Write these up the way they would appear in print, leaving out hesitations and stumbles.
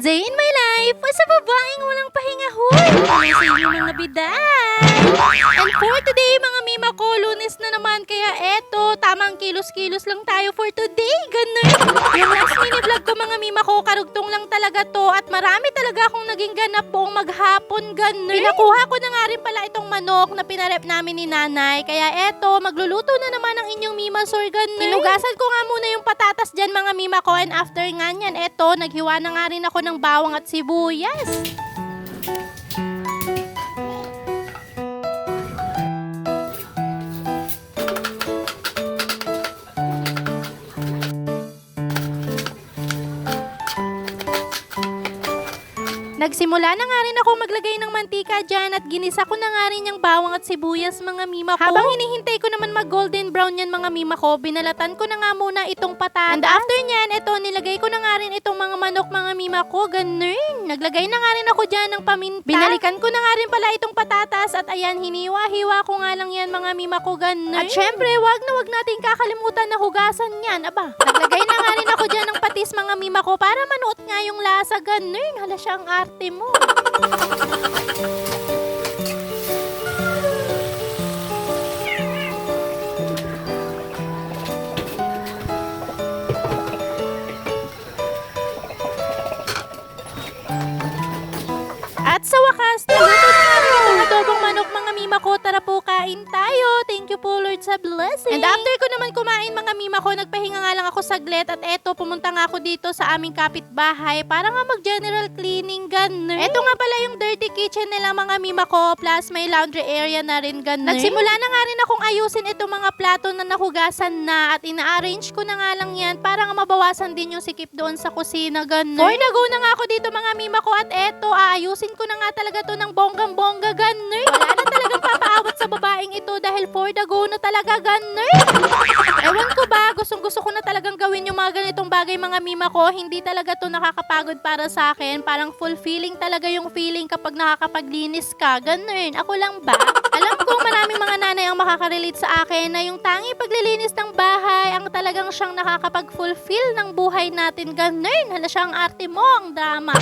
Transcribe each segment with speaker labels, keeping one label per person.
Speaker 1: day in my life sa babaeng walang pahinga hoy. Ano sa inyo mga biday? And for today mga mima ko, Lunes na naman kaya eto, tamang kilos-kilos lang tayo for today. Ganun. Yung last mini vlog ko mga mima ko, karugtong lang talaga to at marami talaga akong naging ganap buong maghapon. Ganun. Pinakuha ko na nga rin pala itong manok na pinarep namin ni nanay. Kaya eto, magluluto na naman ang inyong mima sor. Ganun. Hinugasan ko nga muna yung patatas dyan mga mima ko and after nga nyan, eto, naghiwa na nga rin ako ng bawang at sibuyas. Nagsimula na nga rin ako maglagay ng mantika dyan at ginisa ko na nga rin yung bawang at sibuyas mga mima ko. Habang hinihintay ko naman mag golden brown yan mga mima ko, binalatan ko na nga muna itong patatas. And after nyan, ito, nilagay ko na nga rin itong mga manok mga mima ko. Ganun. Naglagay na nga rin ako dyan ng paminta. Binalikan ko na nga rin pala itong patatas at ayan, hiniwa-hiwa ko nga lang yan mga mima ko. Ganun. At syempre, wag natin kakalimutan na hugasan yan. Aba, naglagay na nga rin ako dyan ng patis mga mima ko para manuot nga yung lasa. Ganun. Hala siyang arte mo. At sa wakas, naluto na namin itong adobong manok mga mima ko. Tara po, kain tayo. Thank you po Lord sa blessing. And after ko naman kumain mga mima ko, nagpahinga nga lang ako saglit. At eto, pumunta nga ako dito sa aming kapitbahay para nga mag-general cleaning, ganun. Eto nga pala yung dirty kitchen nila mga mima ko. Plus may laundry area na rin, ganun. Nagsimula na nga rin akong ayusin itong mga plato na nahugasan na. At ina-arrange ko na nga lang yan para nga mabawasan din yung sikip doon sa kusina, ganun. For the go na nga ako dito mga mima ko. At eto, aayusin ko na nga talaga to ng bonggang-bongga, ganun. Wala na talagang papaawat sa babaeng ito dahil for the go na talaga, ganun. Ewan ko ba, gustong-gusto ko na talagang gawin yung mga ganitong bagay mga mima ko. Hindi talaga to nakakapagod para sa akin. Parang fulfilling talaga yung feeling kapag nakakapaglinis ka, ganun. Ako lang ba? Alam ko maraming mga nanay ang makaka-relate sa akin na yung tangi paglilinis ng bahay ang talagang siyang nakakapag-fulfill ng buhay natin, ganun. Hala siyang arte mo, ang drama.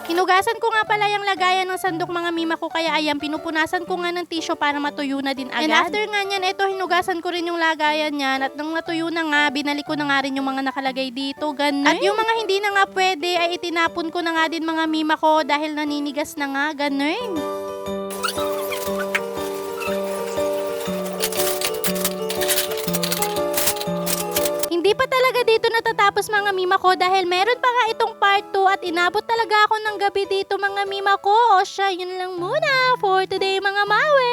Speaker 1: Hinugasan ko nga pala yung lagayan ng sandok mga mima ko kaya ayan, pinupunasan ko nga ng tissue para matuyo na din agad. And after nga nyan, eto, hinugasan ko rin yung lagayan nyan at nang natuyo na nga, binalik ko na nga rin yung mga nakalagay dito, ganun. At yung mga hindi na nga pwede ay itinapon ko na nga din mga mima ko dahil naninigas na nga, ganun. Hindi pa talaga dito natatapos mga mima ko dahil meron pa nga itong part 2 at inabot talaga ako ng gabi dito mga mima ko. O siya, yun lang muna for today mga mawe.